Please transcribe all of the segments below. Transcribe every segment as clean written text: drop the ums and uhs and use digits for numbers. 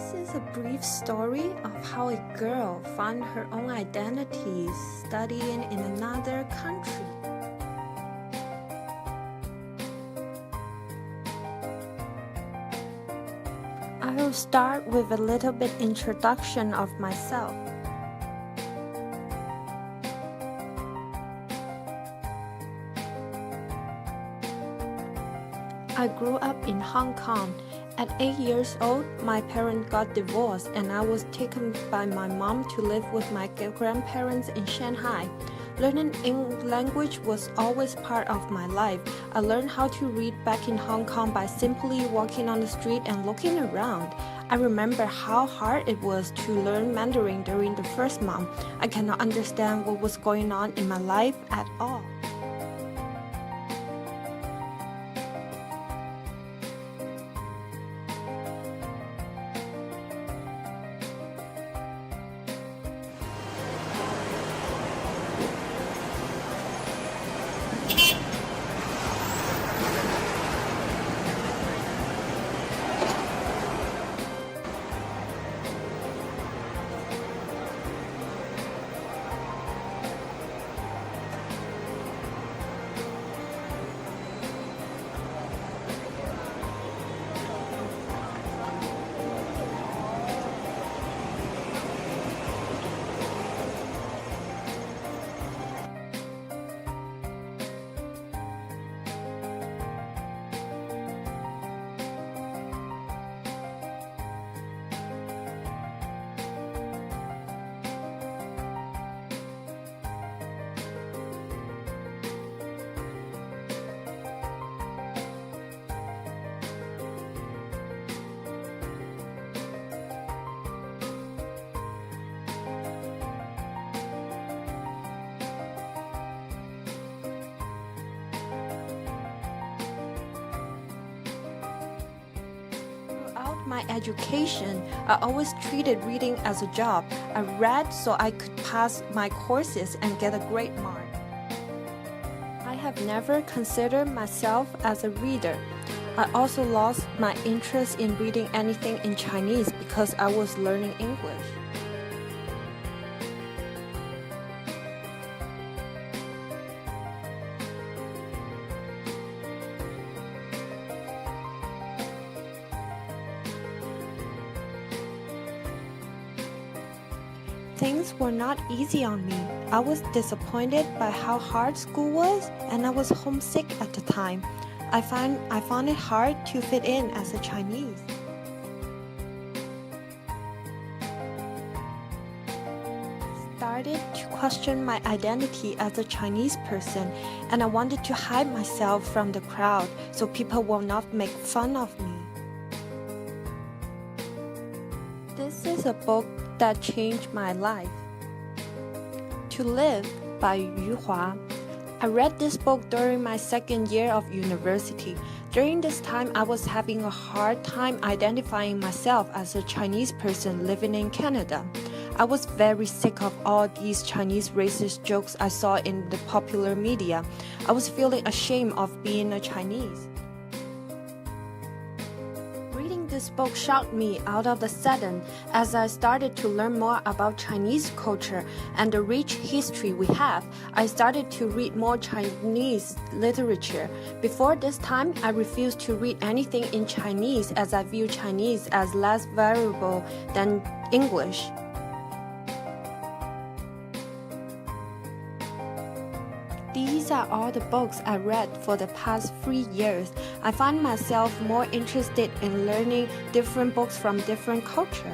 This is a brief story of how a girl found her own identity studying in another country. I will start with a little bit introduction of myself. I grew up in Hong Kong. At 8 years old, my parents got divorced and I was taken by my mom to live with my grandparents in Shanghai. Learning English language was always part of my life. I learned how to read back in Hong Kong by simply walking on the street and looking around. I remember how hard it was to learn Mandarin during the first month. I cannot understand what was going on in my life at all. Throughout my education, I always treated reading as a job. I read so I could pass my courses and get a great mark. I have never considered myself as a reader. I also lost my interest in reading anything in Chinese because I was learning English. Things were not easy on me. I was disappointed by how hard school was, and I was homesick at the time. I found it hard to fit in as a Chinese. Started to question my identity as a Chinese person, and I wanted to hide myself from the crowd so people will not make fun of me. This is a book that changed my life. To Live by Yu Hua. I read this book during my second year of university. During this time, I was having a hard time identifying myself as a Chinese person living in Canada. I was very sick of all these Chinese racist jokes I saw in the popular media. I was feeling ashamed of being a Chinese. Reading this book shocked me out of the sudden as I started to learn more about Chinese culture and the rich history we have. I started to read more Chinese literature. Before this time, I refused to read anything in Chinese as I view Chinese as less valuable than English. These are all the books I read for the past 3 years. I find myself more interested in learning different books from different cultures.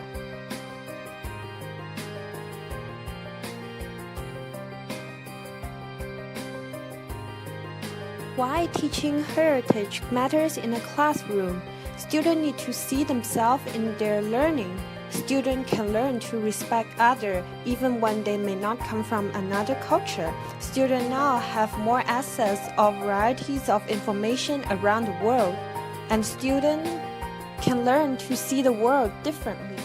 Why teaching heritage matters in a classroom? Students need to see themselves in their learning. Students can learn to respect others even when they may not come from another culture. Students now have more access of varieties of information around the world, and students can learn to see the world differently.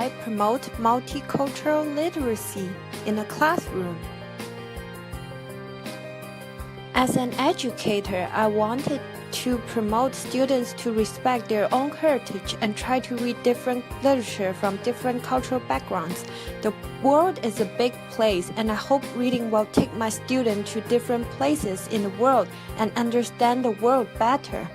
I promote multicultural literacy in a classroom? As an educator, I wanted to promote students to respect their own heritage and try to read different literature from different cultural backgrounds. The world is a big place, and I hope reading will take my students to different places in the world and understand the world better.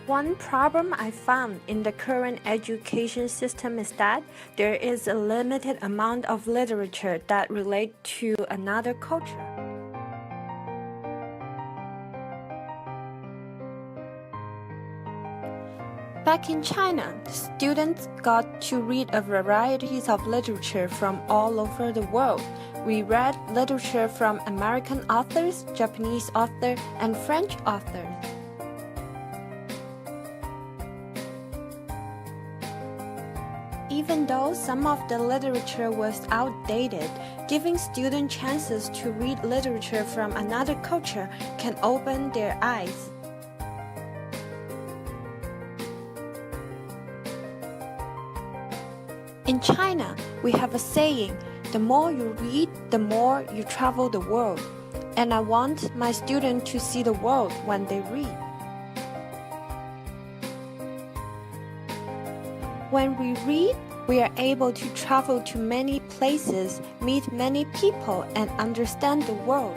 One problem I found in the current education system is that there is a limited amount of literature that relate to another culture. Back in China, students got to read a variety of literature from all over the world. We read literature from American authors, Japanese authors, and French authors. Even though some of the literature was outdated, giving students chances to read literature from another culture can open their eyes. In China, we have a saying, the more you read, the more you travel the world. And I want my students to see the world when they read. When we read, we are able to travel to many places, meet many people, and understand the world.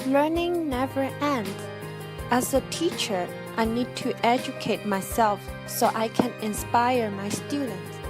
Learning never ends. As a teacher, I need to educate myself so I can inspire my students.